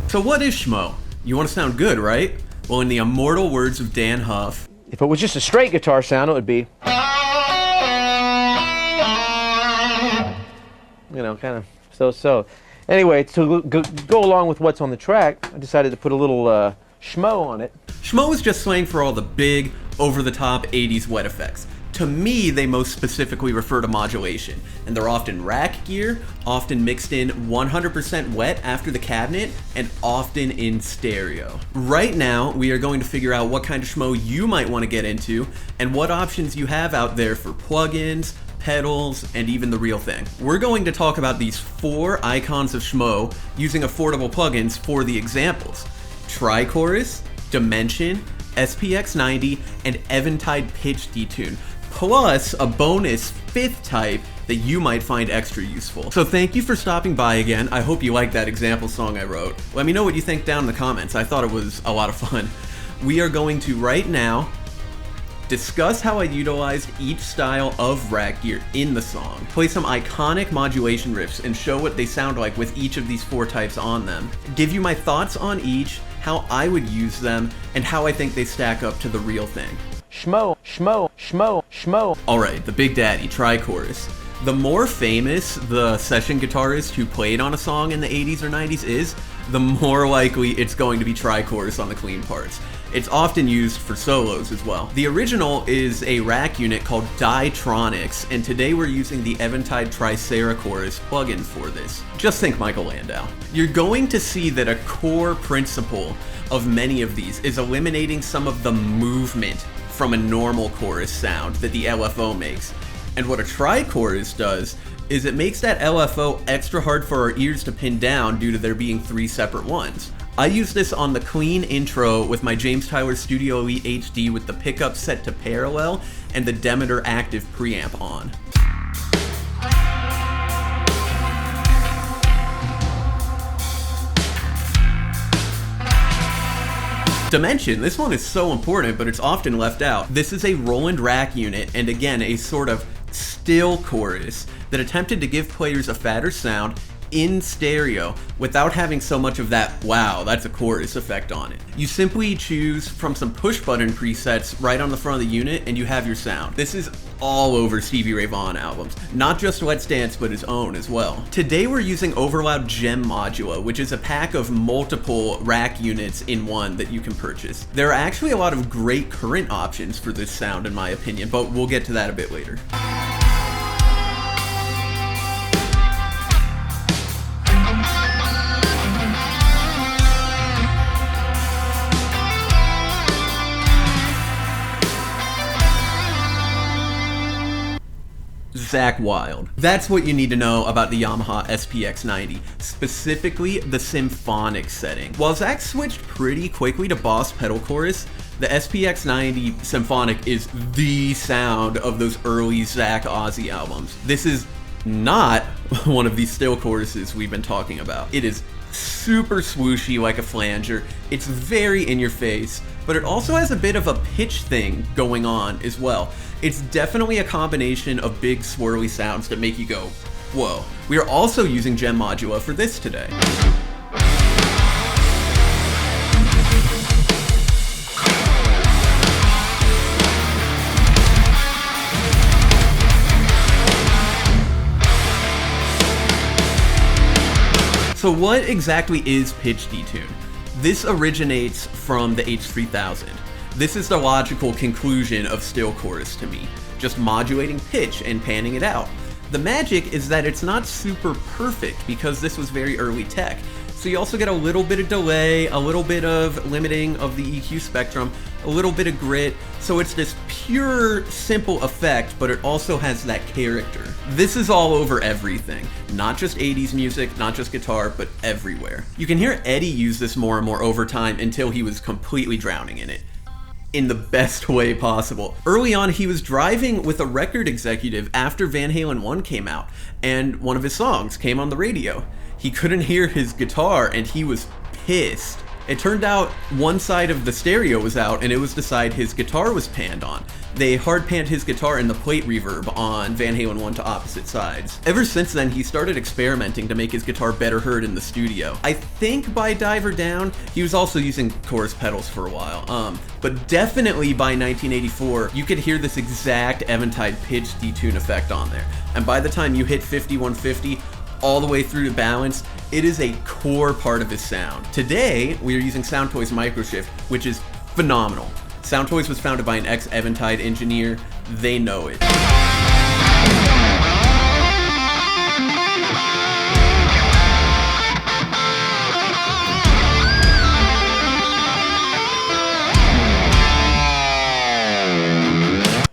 So what is Schmo? You want to sound good, right? Well, in the immortal words of Dan Huff, if it was just a straight guitar sound, it would be, you know, kind of so. Anyway, to go along with what's on the track, I decided to put a little schmo on it. Schmo is just slang for all the big, over-the-top 80s wet effects. To me, they most specifically refer to modulation, and they're often rack gear, often mixed in 100% wet after the cabinet, and often in stereo. Right now, we are going to figure out what kind of schmo you might want to get into, and what options you have out there for plugins, pedals, and even the real thing. We're going to talk about these 4 icons of schmo using affordable plugins for the examples: Trichorus, Dimension, SPX90, and Eventide Pitch Detune, plus a bonus 5th type that you might find extra useful. So thank you for stopping by again. I hope you liked that example song I wrote. Let me know what you think down in the comments. I thought it was a lot of fun. We are going to right now discuss how I utilized each style of rack gear in the song, play some iconic modulation riffs, and show what they sound like with each of these 4 types on them, give you my thoughts on each, how I would use them, and how I think they stack up to the real thing. Schmo, schmo, schmo, schmo. Alright, the Big Daddy, Trichorus. The more famous the session guitarist who played on a song in the 80s or 90s is, the more likely it's going to be Trichorus on the clean parts. It's often used for solos as well. The original is a rack unit called Dytronics, and today we're using the Eventide Tri Chorus plugin for this. Just think Michael Landau. You're going to see that a core principle of many of these is eliminating some of the movement from a normal chorus sound that the LFO makes. And what a Trichorus does is it makes that LFO extra hard for our ears to pin down due to there being 3 separate ones. I use this on the clean intro with my James Tyler Studio Elite HD with the pickup set to parallel and the Demeter active preamp on. Dimension, this one is so important, but it's often left out. This is a Roland rack unit, and again, a sort of still chorus that attempted to give players a fatter sound in stereo without having so much of that wow, that's a chorus effect on it. You simply choose from some push button presets right on the front of the unit and you have your sound. This is all over Stevie Ray Vaughan albums, not just Let's Dance but his own as well. Today we're using Overloud Gem Modula, which is a pack of multiple rack units in one that you can purchase. There are actually a lot of great current options for this sound in my opinion, but we'll get to that a bit later. Zakk Wylde. That's what you need to know about the Yamaha SPX90, specifically the Symphonic setting. While Zakk switched pretty quickly to Boss pedal chorus, the SPX90 Symphonic is the sound of those early Zakk Ozzy albums. This is not one of these still choruses we've been talking about. It is super swooshy like a flanger, it's very in your face, but it also has a bit of a pitch thing going on as well. It's definitely a combination of big swirly sounds that make you go, whoa. We are also using Gem Modula for this today. So what exactly is pitch detune? This originates from the H3000. This is the logical conclusion of still chorus to me, just modulating pitch and panning it out. The magic is that it's not super perfect because this was very early tech. So you also get a little bit of delay, a little bit of limiting of the EQ spectrum, a little bit of grit, so it's this pure, simple effect, but it also has that character. This is all over everything. Not just 80s music, not just guitar, but everywhere. You can hear Eddie use this more and more over time until he was completely drowning in it. In the best way possible. Early on, he was driving with a record executive after Van Halen 1 came out, and one of his songs came on the radio. He couldn't hear his guitar, and he was pissed. It turned out one side of the stereo was out and it was the side his guitar was panned on. They hard panned his guitar in the plate reverb on Van Halen 1 to opposite sides. Ever since then, he started experimenting to make his guitar better heard in the studio. I think by Diver Down, he was also using chorus pedals for a while. But definitely by 1984, you could hear this exact Eventide pitch detune effect on there. And by the time you hit 5150, all the way through to balance, it is a core part of his sound. Today, we are using Soundtoys Microshift, which is phenomenal. Soundtoys was founded by an ex-Eventide engineer. They know it.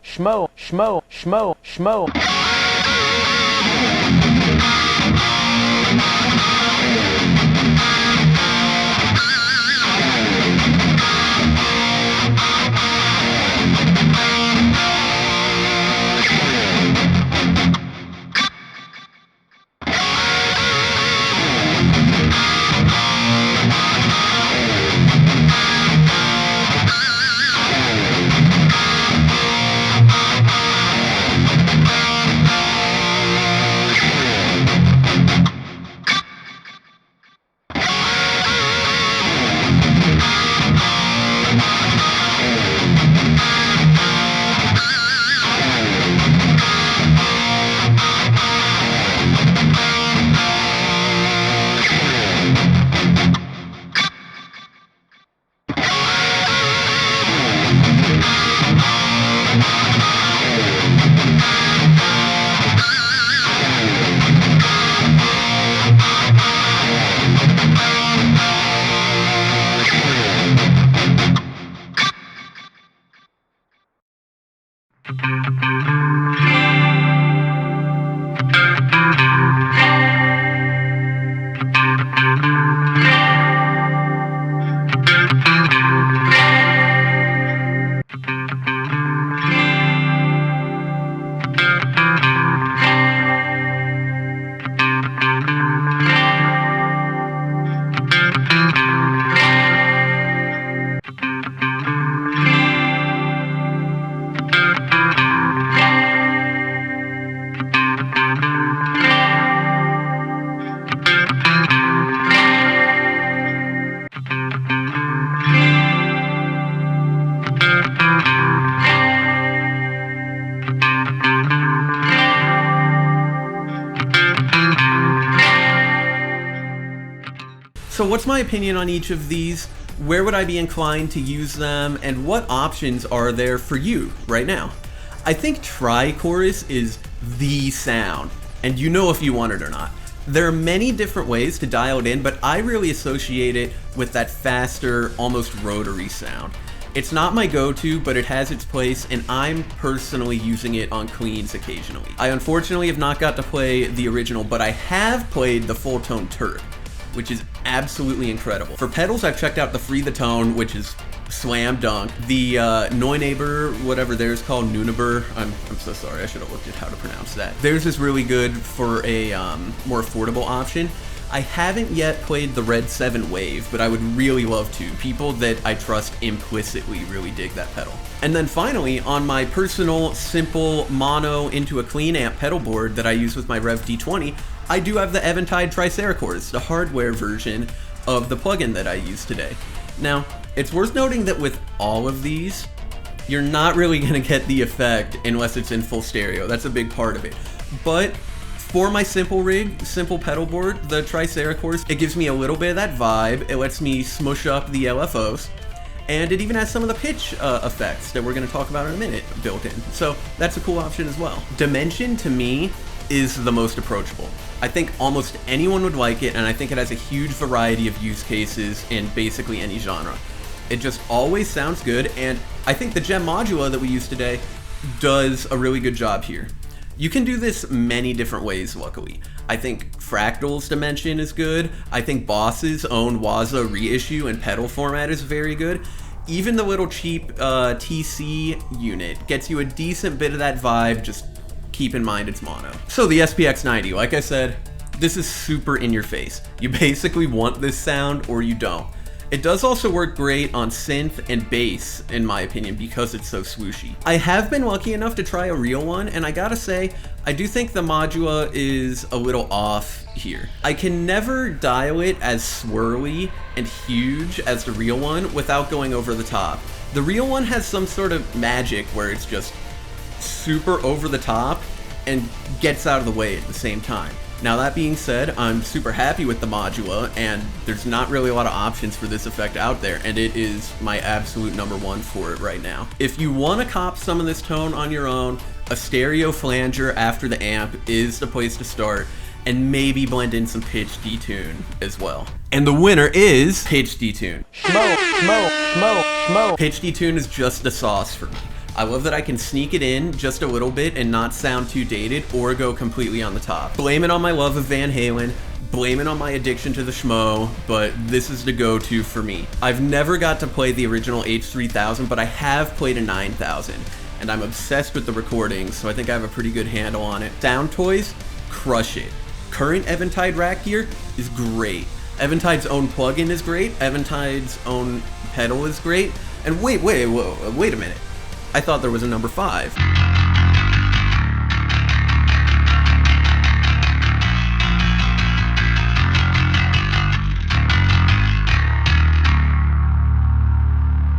Schmo, schmo, schmo, schmo. So what's my opinion on each of these? Where would I be inclined to use them? And what options are there for you right now? I think Tri Chorus is the sound, and you know if you want it or not. There are many different ways to dial it in, but I really associate it with that faster, almost rotary sound. It's not my go-to, but it has its place, and I'm personally using it on cleans occasionally. I unfortunately have not got to play the original, but I have played the full tone Turk, which is absolutely incredible. For pedals, I've checked out the Free the Tone, which is slam dunk. The Neuneighbor, whatever theirs called, Nunebur. I'm so sorry, I should have looked at how to pronounce that. Theirs is really good for a more affordable option. I haven't yet played the Red 7 Wave, but I would really love to. People that I trust implicitly really dig that pedal. And then finally, on my personal, simple, mono into a clean amp pedal board that I use with my Rev D20, I do have the Eventide Tri Chorus, the hardware version of the plugin that I use today. Now, it's worth noting that with all of these, you're not really going to get the effect unless it's in full stereo. That's a big part of it. But for my simple rig, simple pedal board, the Tri Chorus, it gives me a little bit of that vibe. It lets me smush up the LFOs. And it even has some of the pitch effects that we're going to talk about in a minute built in. So that's a cool option as well. Dimension, to me, is the most approachable. I think almost anyone would like it, and I think it has a huge variety of use cases in basically any genre. It just always sounds good, and I think the Gem Modula that we use today does a really good job here. You can do this many different ways, luckily. I think Fractal's Dimension is good. I think Boss's own Waza reissue and pedal format is very good. Even the little cheap TC unit gets you a decent bit of that vibe, just keep in mind it's mono. So the SPX90, like I said, this is super in your face. You basically want this sound or you don't. It does also work great on synth and bass, in my opinion, because it's so swooshy. I have been lucky enough to try a real one, and I gotta say, I do think the Modula is a little off here. I can never dial it as swirly and huge as the real one without going over the top. The real one has some sort of magic where it's just super over the top and gets out of the way at the same time. Now that being said, I'm super happy with the Modula, and there's not really a lot of options for this effect out there, and it is my absolute #1 for it right now. If you want to cop some of this tone on your own, a stereo flanger after the amp is the place to start, and maybe blend in some pitch detune as well. And the winner is pitch detune. Schmo, schmo, schmo, schmo. Pitch detune is just the sauce for me. I love that I can sneak it in just a little bit and not sound too dated or go completely on the top. Blame it on my love of Van Halen, blame it on my addiction to the Schmo, but this is the go-to for me. I've never got to play the original H3000, but I have played a 9000, and I'm obsessed with the recordings, so I think I have a pretty good handle on it. Sound toys, crush it. Current Eventide rack gear is great. Eventide's own plugin is great, Eventide's own pedal is great, and wait a minute. I thought there was a number 5.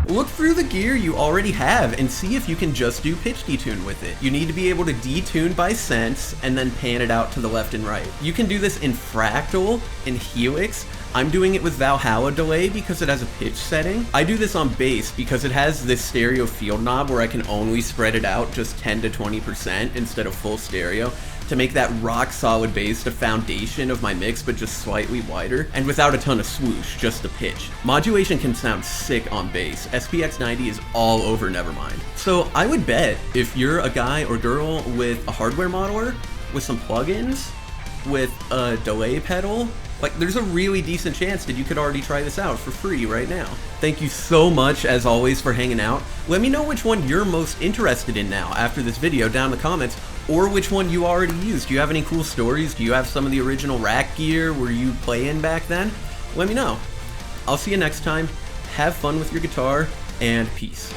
Look through the gear you already have and see if you can just do pitch detune with it. You need to be able to detune by sense and then pan it out to the left and right. You can do this in fractal, in helix. I'm doing it with Valhalla delay because it has a pitch setting. I do this on bass because it has this stereo field knob where I can only spread it out just 10 to 20% instead of full stereo to make that rock solid bass the foundation of my mix, but just slightly wider and without a ton of swoosh, just the pitch. Modulation can sound sick on bass. SPX90 is all over Nevermind. So I would bet if you're a guy or girl with a hardware modeler, with some plugins, with a delay pedal, like, there's a really decent chance that you could already try this out for free right now. Thank you so much, as always, for hanging out. Let me know which one you're most interested in now after this video down in the comments, or which one you already used. Do you have any cool stories? Do you have some of the original rack gear? Were you playing back then? Let me know. I'll see you next time. Have fun with your guitar, and peace.